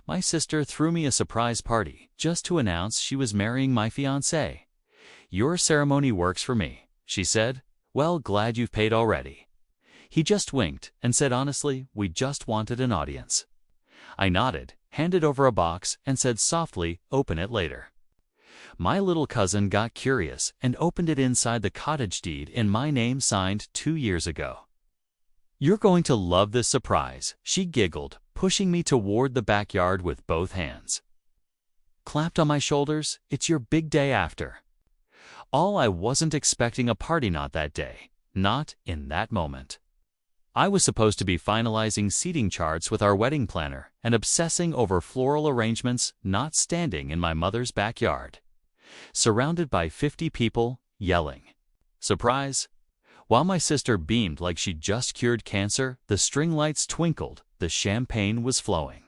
My sister threw me a surprise party just to announce she was marrying my fiancé. "Your ceremony works for me," she said. "Well, glad you've paid already." He just winked and said honestly, "We just wanted an audience." I nodded, handed over a box, and said softly, "Open it later." My little cousin got curious and opened it inside the cottage deed in my name signed 2 years ago. "You're going to love this surprise," she giggled, pushing me toward the backyard with both hands. Clapped on my shoulders, "It's your big day after." I wasn't expecting a party, not that day, not in that moment. I was supposed to be finalizing seating charts with our wedding planner and obsessing over floral arrangements, not standing in my mother's backyard, surrounded by 50 people, yelling. Surprise! While my sister beamed like she'd just cured cancer, the string lights twinkled, the champagne was flowing.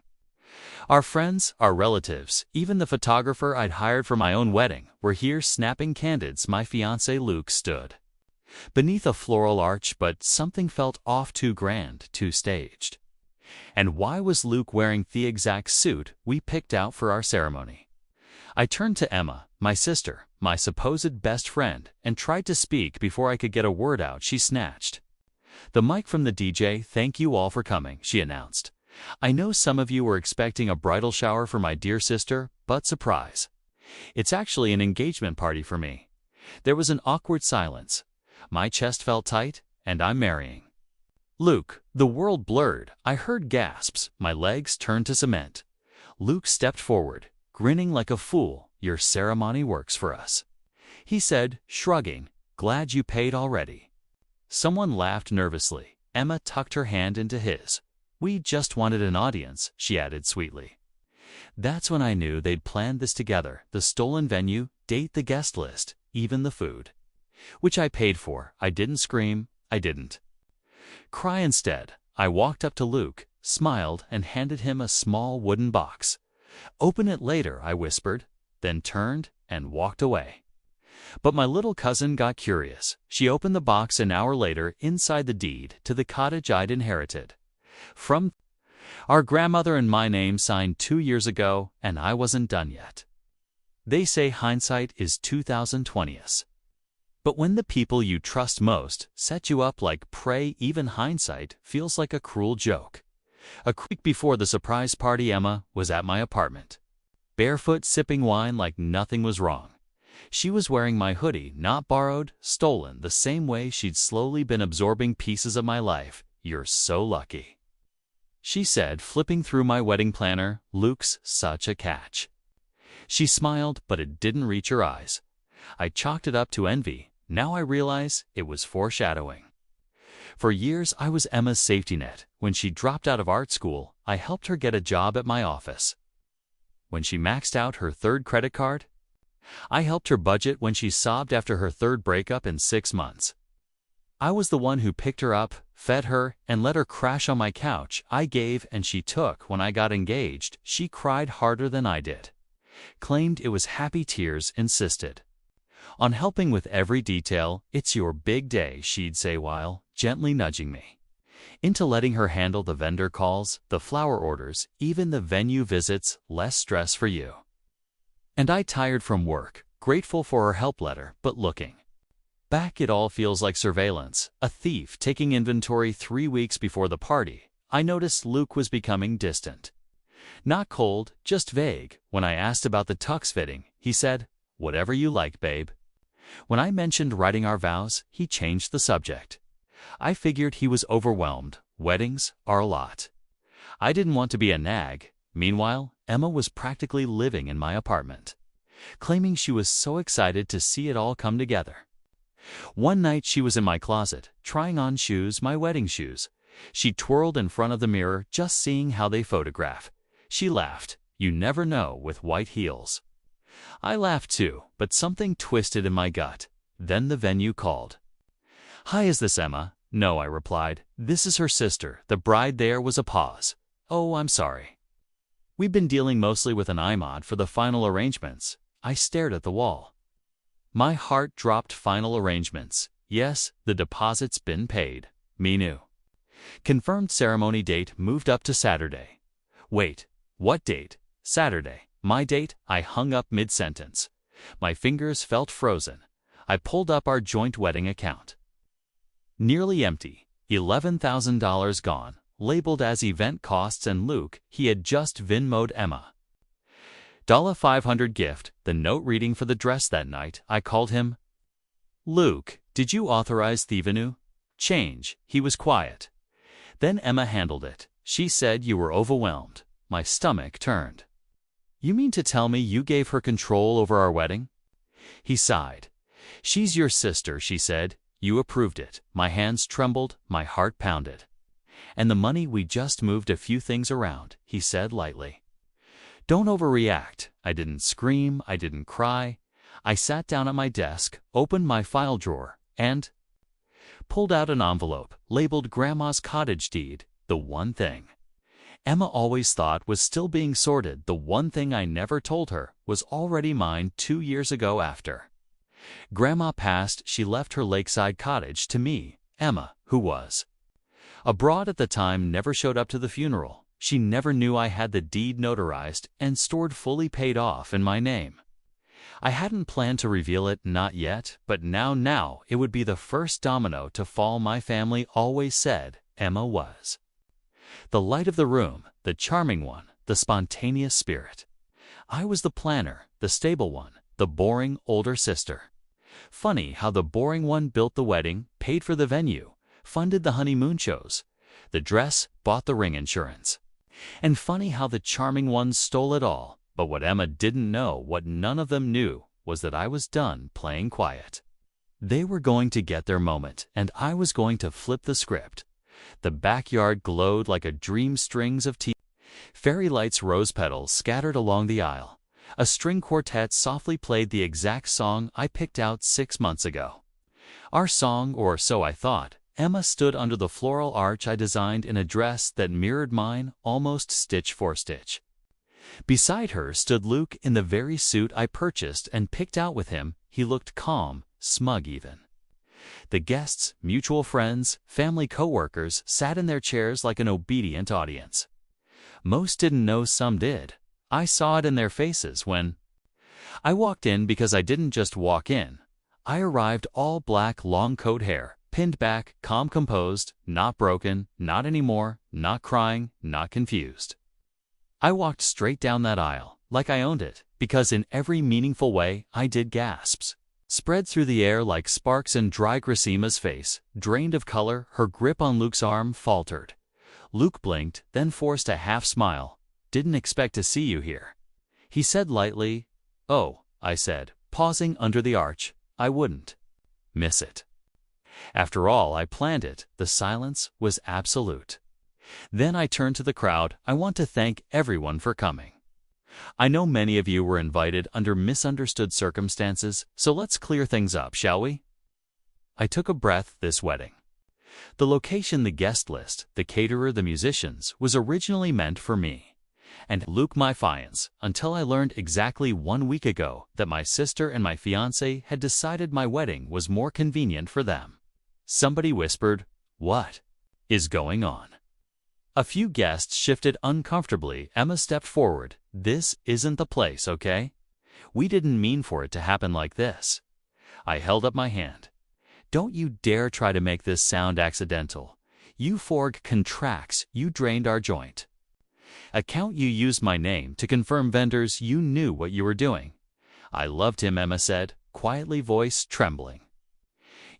Our friends, our relatives, even the photographer I'd hired for my own wedding, were here snapping candids. My fiancé Luke stood beneath a floral arch, but something felt off, too grand, too staged. And why was Luke wearing the exact suit we picked out for our ceremony? I turned to Emma, my sister, my supposed best friend, and tried to speak before I could get a word out. She snatched the mic from the DJ. "Thank you all for coming," she announced. "I know some of you were expecting a bridal shower for my dear sister, but surprise. It's actually an engagement party for me." There was an awkward silence. My chest felt tight, and I'm marrying Luke. The world blurred. I heard gasps. My legs turned to cement. Luke stepped forward, grinning like a fool. "Your ceremony works for us," he said, shrugging. "Glad you paid already." Someone laughed nervously. Emma tucked her hand into his. "We just wanted an audience," she added sweetly. That's when I knew they'd planned this together. The stolen venue, date, the guest list, even the food, which I paid for. I didn't scream. I didn't cry. Instead, I walked up to Luke, smiled, and handed him a small wooden box. "Open it later," I whispered, then turned and walked away. But my little cousin got curious. She opened the box an hour later. Inside, the deed to the cottage I'd inherited from our grandmother and my name signed 2 years ago, and I wasn't done yet. They say hindsight is 2020. But when the people you trust most set you up like prey, even hindsight feels like a cruel joke. A week before the surprise party, Emma was at my apartment, barefoot, sipping wine like nothing was wrong. She was wearing my hoodie, not borrowed, stolen, the same way she'd slowly been absorbing pieces of my life. "You're so lucky," she said, flipping through my wedding planner. "Luke's such a catch." She smiled, but it didn't reach her eyes. I chalked it up to envy. Now I realize it was foreshadowing. For years, I was Emma's safety net. When she dropped out of art school, I helped her get a job at my office. When she maxed out her 3rd credit card, I helped her budget. When she sobbed after her 3rd breakup in 6 months, I was the one who picked her up, fed her, and let her crash on my couch. I gave and she took. When I got engaged, she cried harder than I did, claimed it was happy tears, insisted on helping with every detail. "It's your big day," she'd say while gently nudging me into letting her handle the vendor calls, the flower orders, even the venue visits. "Less stress for you." And I, tired from work, grateful for her help letter, but looking back, it all feels like surveillance, a thief taking inventory. 3 weeks before the party, I noticed Luke was becoming distant. Not cold, just vague. When I asked about the tux fitting, he said, "Whatever you like, babe." When I mentioned writing our vows, he changed the subject. I figured he was overwhelmed. Weddings are a lot. I didn't want to be a nag. Meanwhile, Emma was practically living in my apartment, claiming she was so excited to see it all come together. One night she was in my closet, trying on shoes, my wedding shoes. She twirled in front of the mirror, just seeing how they photograph. She laughed. "You never know with white heels." I laughed too, but something twisted in my gut. Then the venue called. "Hi, is this Emma?" "No," I replied. "This is her sister, the bride." There was a pause. "Oh, I'm sorry. We've been dealing mostly with an iMod for the final arrangements." I stared at the wall. My heart dropped. Final arrangements. Yes, the deposit's been paid. Me new. Confirmed ceremony date moved up to Saturday. Wait, What date? Saturday. My date? I hung up mid-sentence. My fingers felt frozen. I pulled up our joint wedding account. Nearly empty. $11,000 gone, labeled as event costs, and Luke, he had just Venmo'd Emma. $500 gift, the note reading for the dress that night. I called him. Luke, did you authorize the venue? Change. He was quiet. Then Emma handled it. She said you were overwhelmed. My stomach turned. You mean to tell me you gave her control over our wedding? He sighed. She's your sister, she said. You approved it. My hands trembled, my heart pounded. And the money, we just moved a few things around, he said lightly. Don't overreact. I didn't scream, I didn't cry. I sat down at my desk, opened my file drawer, and pulled out an envelope labeled Grandma's cottage deed, the one thing Emma always thought was still being sorted. The one thing I never told her was already mine 2 years ago. After Grandma passed, she left her lakeside cottage to me. Emma, who was abroad at the time, never showed up to the funeral. She never knew I had the deed notarized and stored fully paid off in my name. I hadn't planned to reveal it, not yet, but now it would be the first domino to fall. My family always said Emma was the light of the room, the charming one, the spontaneous spirit. I was the planner, the stable one, the boring older sister. Funny how the boring one built the wedding, paid for the venue, funded the honeymoon shows, the dress, bought the ring insurance. And funny how the charming one stole it all. But what Emma didn't know, what none of them knew, was that I was done playing quiet. They were going to get their moment, and I was going to flip the script. The backyard glowed like a dream. Strings of tea, fairy lights, rose petals scattered along the aisle. A string quartet softly played the exact song I picked out 6 months ago. Our song, or so I thought. Emma stood under the floral arch I designed in a dress that mirrored mine, almost stitch for stitch. Beside her stood Luke in the very suit I purchased and picked out with him. He looked calm, smug even. The guests, mutual friends, family co-workers, sat in their chairs like an obedient audience. Most didn't know, some did. I saw it in their faces when I walked in, because I didn't just walk in. I arrived all black, long coat hair, pinned back, calm, composed, not broken, not anymore, not crying, not confused. I walked straight down that aisle, like I owned it, because in every meaningful way I did. Gasps spread through the air like sparks, and dry Gracema's face, drained of color, her grip on Luke's arm faltered. Luke blinked, then forced a half smile. Didn't expect to see you here, he said lightly. Oh, I said, pausing under the arch. I wouldn't miss it. After all, I planned it. The silence was absolute. Then I turned to the crowd. I want to thank everyone for coming. I know many of you were invited under misunderstood circumstances, so let's clear things up, shall we? I took a breath. This wedding, the location, the guest list, the caterer, the musicians, was originally meant for me and Luke, my fiancé, until I learned exactly 1 week ago that my sister and my fiancé had decided my wedding was more convenient for them. Somebody whispered, "What is going on?" A few guests shifted uncomfortably. Emma stepped forward. "This isn't the place, okay? We didn't mean for it to happen like this." I held up my hand. "Don't you dare try to make this sound accidental. You forged contracts. You drained our joint account. You used my name to confirm vendors. You knew what you were doing." I loved him, Emma said, quietly, voice trembling.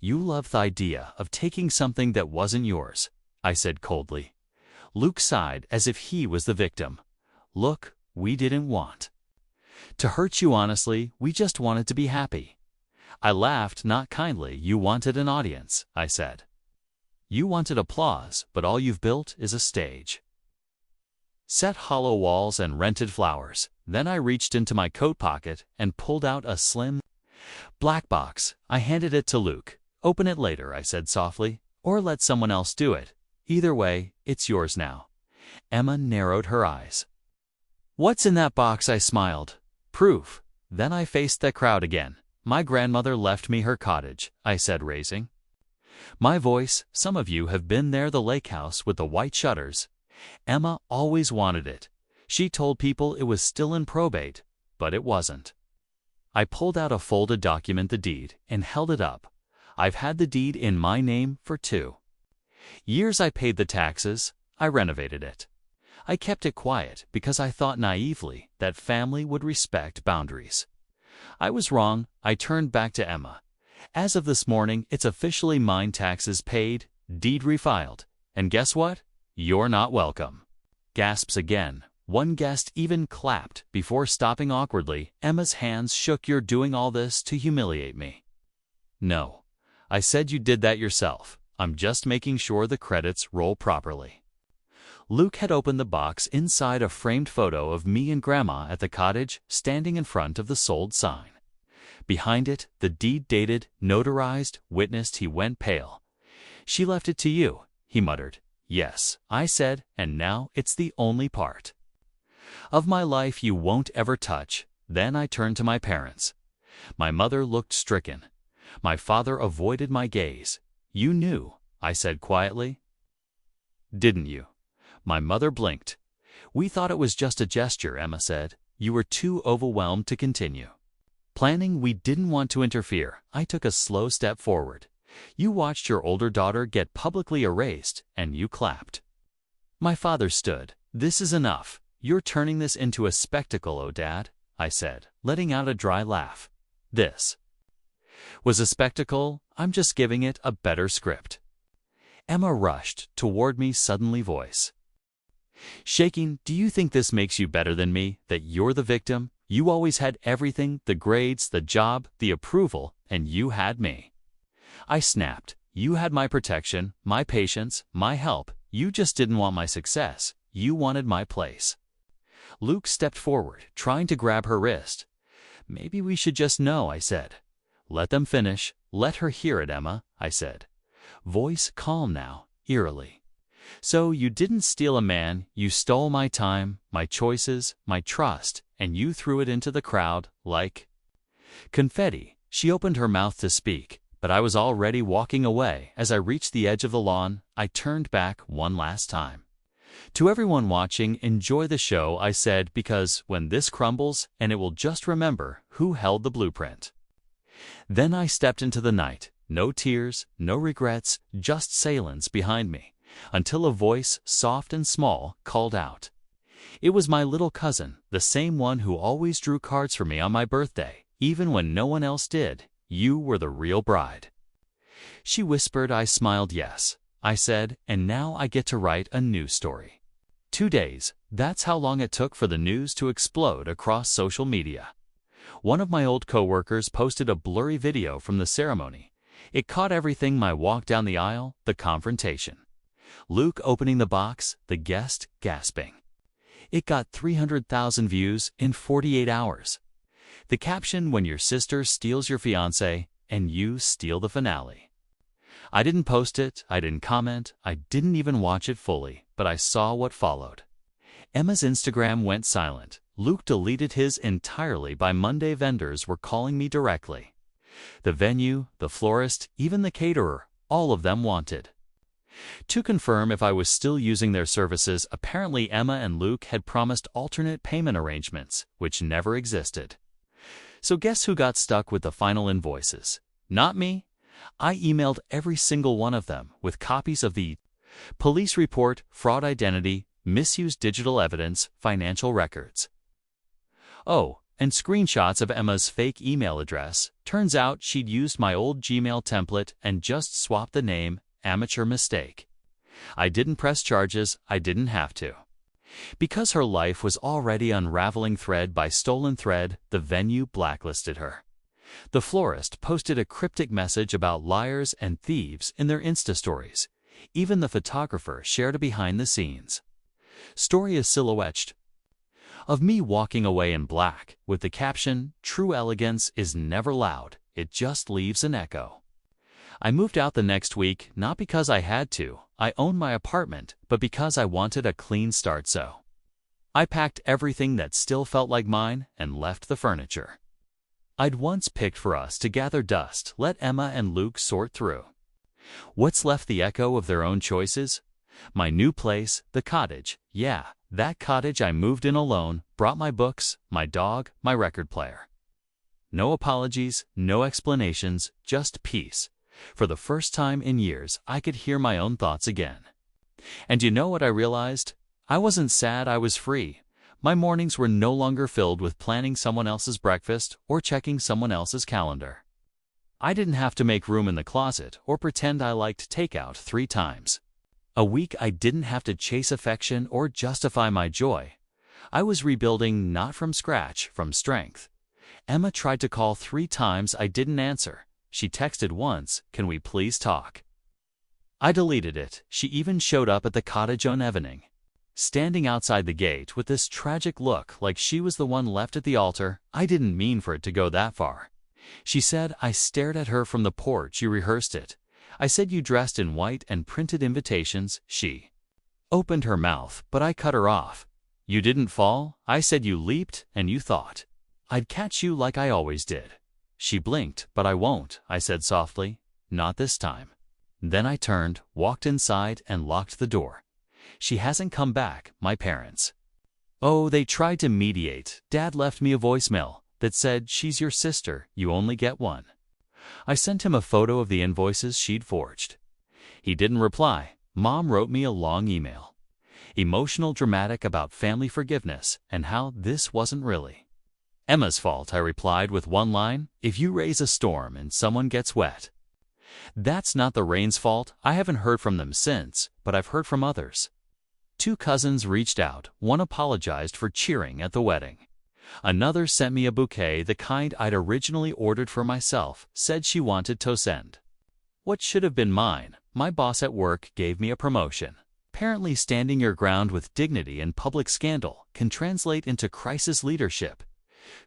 "You love the idea of taking something that wasn't yours," I said coldly. Luke sighed as if he was the victim. "Look, we didn't want to hurt you, honestly. We just wanted to be happy." I laughed, not kindly. "You wanted an audience," I said. "You wanted applause, but all you've built is a stage. Set hollow walls and rented flowers." Then I reached into my coat pocket and pulled out a slim black box. I handed it to Luke. "Open it later," I said softly, "or let someone else do it. Either way, it's yours now." Emma narrowed her eyes. "What's in that box?" I smiled. "Proof." Then I faced the crowd again. "My grandmother left me her cottage," I said, raising my voice. "Some of you have been there, the lake house with the white shutters. Emma always wanted it. She told people it was still in probate, but it wasn't. I pulled out a folded document, the deed, and held it up. I've had the deed in my name for 2 years. I paid the taxes. I renovated it. I kept it quiet because I thought naively that family would respect boundaries. I was wrong. I turned back to Emma. As of this morning, it's officially mine, taxes paid, deed refiled. And guess what? You're not welcome. Gasps again. One guest even clapped before stopping awkwardly. Emma's hands shook. You're doing all this to humiliate me. No. I said you did that yourself. I'm just making sure the credits roll properly. Luke had opened the box. Inside, a framed photo of me and Grandma at the cottage, standing in front of the sold sign. Behind it, the deed, dated, notarized, witnessed. He went pale. She left it to you, he muttered. Yes, I said, and now it's the only part of my life you won't ever touch. Then I turned to my parents. My mother looked stricken. My father avoided my gaze. You knew, I said quietly. Didn't you? My mother blinked. We thought it was just a gesture, Emma said. You were too overwhelmed to continue planning. We didn't want to interfere. I took a slow step forward. You watched your older daughter get publicly erased, and you clapped. My father stood. This is enough. You're turning this into a spectacle, oh Dad, I said, letting out a dry laugh. This was a spectacle. I'm just giving it a better script. Emma rushed toward me, suddenly voice shaking. Do you think this makes you better than me, that you're the victim? You always had everything, the grades, the job, the approval, and you had me. I snapped. You had my protection, my patience, my help. You just didn't want my success. You wanted my place. Luke stepped forward, trying to grab her wrist. Maybe we should just know, I said. Let them finish. Let her hear it, Emma, I said. Voice calm now, eerily. So you didn't steal a man, you stole my time, my choices, my trust, and you threw it into the crowd like confetti. She opened her mouth to speak, but I was already walking away. As I reached the edge of the lawn, I turned back one last time. To everyone watching, enjoy the show, I said, because when this crumbles, and it will just remember who held the blueprint. Then I stepped into the night. No tears, no regrets, just silence behind me, until a voice, soft and small, called out. It was my little cousin, the same one who always drew cards for me on my birthday, even when no one else did. You were the real bride. She whispered. I smiled. Yes, I said, and now I get to write a new story. 2 days, that's how long it took for the news to explode across social media. One of my old coworkers posted a blurry video from the ceremony. It caught everything: my walk down the aisle, the confrontation, Luke opening the box, the guest gasping. It got 300,000 views in 48 hours. The caption: when your sister steals your fiancé and you steal the finale. I didn't post it, I didn't comment, I didn't even watch it fully, but I saw what followed. Emma's Instagram went silent. Luke deleted his entirely. By Monday, vendors were calling me directly. The venue, the florist, even the caterer, all of them wanted to confirm if I was still using their services. Apparently, Emma and Luke had promised alternate payment arrangements, which never existed. So guess who got stuck with the final invoices? Not me. I emailed every single one of them with copies of the police report, fraud identity, misused digital evidence, financial records. Oh, and screenshots of Emma's fake email address. Turns out she'd used my old Gmail template and just swapped the name. Amateur mistake. I didn't press charges. I didn't have to. Because her life was already unraveling thread by stolen thread, the venue blacklisted her. The florist posted a cryptic message about liars and thieves in their Insta stories. Even the photographer shared a behind-the-scenes story, a silhouette of me walking away in black, with the caption, "True elegance is never loud, it just leaves an echo." I moved out the next week, not because I had to, I owned my apartment, but because I wanted a clean start. So I packed everything that still felt like mine and left the furniture I'd once picked for us to gather dust. Let Emma and Luke sort through what's left, the echo of their own choices. My new place, the cottage. Yeah, That cottage I moved in alone, brought my books, my dog, my record player. No apologies, no explanations, just peace. For the first time in years, I could hear my own thoughts again. And you know what I realized? I wasn't sad, I was free. My mornings were no longer filled with planning someone else's breakfast or checking someone else's calendar. I didn't have to make room in the closet or pretend I liked takeout 3 times a week. I didn't have to chase affection or justify my joy. I was rebuilding not from scratch, from strength. Emma tried to call 3 times, I didn't answer. She texted once, "Can we please talk?" I deleted it. She even showed up at the cottage on evening, standing outside the gate with this tragic look like she was the one left at the altar. I didn't mean for it to go that far. She said I stared at her from the porch. You rehearsed it. I said you dressed in white and printed invitations. She opened her mouth, but I cut her off. You didn't fall. I said you leaped, and you thought I'd catch you like I always did. She blinked, but I won't, I said softly. Not this time. Then I turned, walked inside, and locked the door. She hasn't come back, my parents. Oh, they tried to mediate. Dad left me a voicemail that said, "She's your sister, you only get one." I sent him a photo of the invoices she'd forged. He didn't reply. Mom wrote me a long email, emotional, dramatic, about family forgiveness and how this wasn't really Emma's fault. I replied with one line, "If you raise a storm and someone gets wet, that's not the rain's fault." I haven't heard from them since, but I've heard from others. 2 cousins reached out. One apologized for cheering at the wedding. Another sent me a bouquet, the kind I'd originally ordered for myself, said she wanted to send what should have been mine. My boss at work gave me a promotion. Apparently, standing your ground with dignity in public scandal can translate into crisis leadership.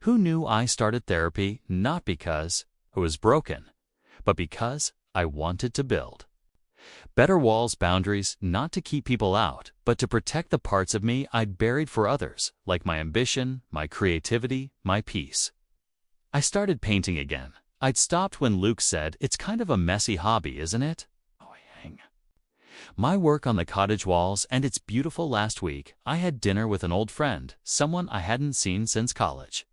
Who knew? I started therapy not because I was broken, but because I wanted to build better walls, boundaries, not to keep people out, but to protect the parts of me I'd buried for others, like my ambition, my creativity, my peace. I started painting again. I'd stopped when Luke said, "It's kind of a messy hobby, isn't it?" My work on the cottage walls, and it's beautiful. Last week, I had dinner with an old friend, someone I hadn't seen since college.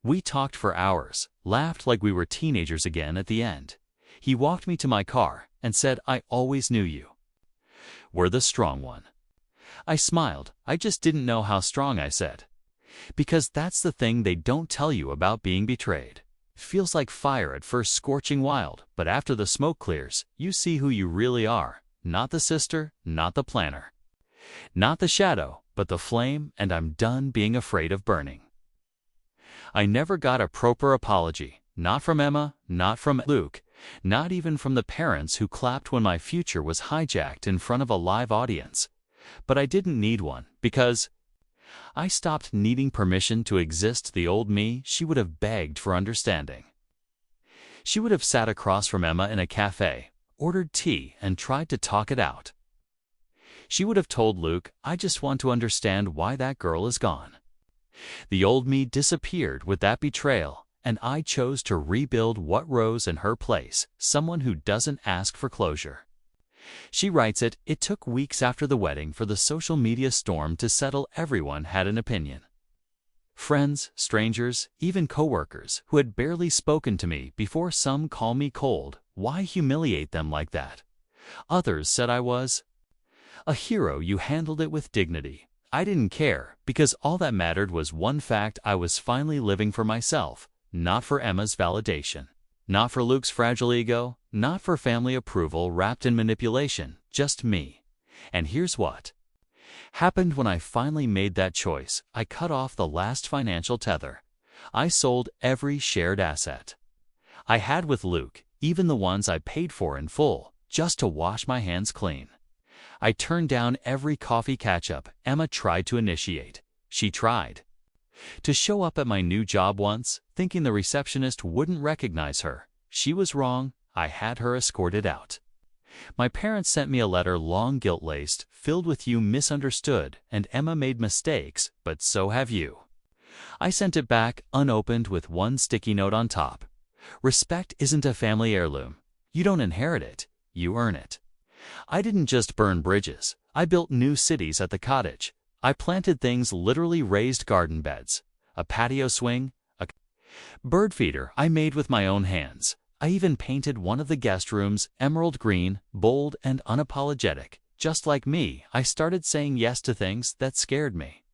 We talked for hours, laughed like we were teenagers again. At the end, he walked me to my car and said, "I always knew you were the strong one." I smiled. "I just didn't know how strong," I said. Because that's the thing they don't tell you about being betrayed. It feels like fire at first, scorching wild, but after the smoke clears, you see who you really are. Not the sister, not the planner, not the shadow, but the flame, and I'm done being afraid of burning. I never got a proper apology, not from Emma, not from Luke, not even from the parents who clapped when my future was hijacked in front of a live audience. But I didn't need one, because I stopped needing permission to exist. The old me, she would have begged for understanding. She would have sat across from Emma in a cafe, ordered tea, and tried to talk it out. She would have told Luke, "I just want to understand why that girl is gone." The old me disappeared with that betrayal, and I chose to rebuild what rose in her place, someone who doesn't ask for closure. She writes it took weeks after the wedding for the social media storm to settle. Everyone had an opinion. Friends, strangers, even coworkers who had barely spoken to me before. Some call me cold. Why humiliate them like that? Others said I was a hero. You handled it with dignity. I didn't care, because all that mattered was one fact: I was finally living for myself, not for Emma's validation, not for Luke's fragile ego, not for family approval wrapped in manipulation, just me. And here's what happened when I finally made that choice. I cut off the last financial tether. I sold every shared asset I had with Luke, even the ones I paid for in full, just to wash my hands clean. I turned down every coffee catch-up Emma tried to initiate. She tried to show up at my new job once, thinking the receptionist wouldn't recognize her. She was wrong. I had her escorted out. My parents sent me a letter, long, guilt-laced, filled with "You misunderstood, and Emma made mistakes, but so have you." I sent it back, unopened, with one sticky note on top. Respect isn't a family heirloom. You don't inherit it, you earn it. I didn't just burn bridges. I built new cities at the cottage. I planted things literally raised garden beds, a patio swing, a bird feeder I made with my own hands. I even painted one of the guest rooms emerald green, bold and unapologetic. Just like me, I started saying yes to things that scared me.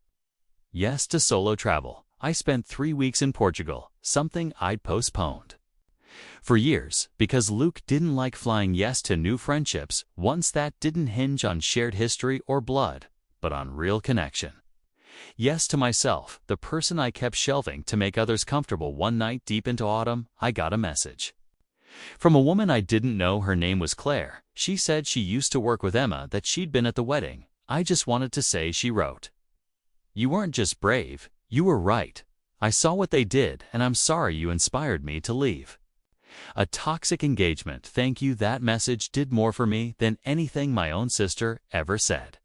Yes to solo travel. I spent 3 weeks in Portugal, something I'd postponed for years, because Luke didn't like flying. Yes to new friendships, ones that didn't hinge on shared history or blood, but on real connection. Yes to myself, the person I kept shelving to make others comfortable. One night deep into autumn, I got a message from a woman I didn't know. Her name was Claire. She said she used to work with Emma, that she'd been at the wedding. I just wanted to say, she wrote, "You weren't just brave, you were right. I saw what they did, and I'm sorry you inspired me to leave." A toxic engagement, thank you. That message did more for me than anything my own sister ever said.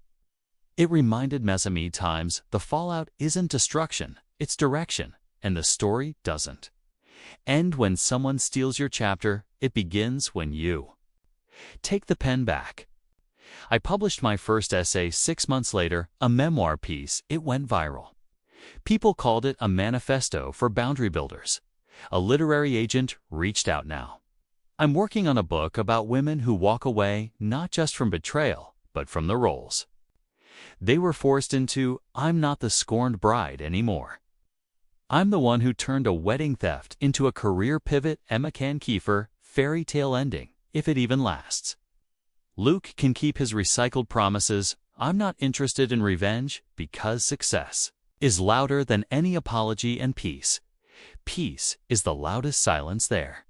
It reminded me times the fallout isn't destruction, it's direction, and the story doesn't end when someone steals your chapter. It begins when you take the pen back. I published my first essay 6 months later, a memoir piece. It went viral. People called it a manifesto for boundary builders. A literary agent reached out. Now I'm working on a book about women who walk away not just from betrayal, but from the roles they were forced into. I'm not the scorned bride anymore. I'm the one who turned a wedding theft into a career pivot. Emma can Kiefer, fairy tale ending, if it even lasts. Luke can keep his recycled promises. I'm not interested in revenge, because success is louder than any apology, and peace is the loudest silence there.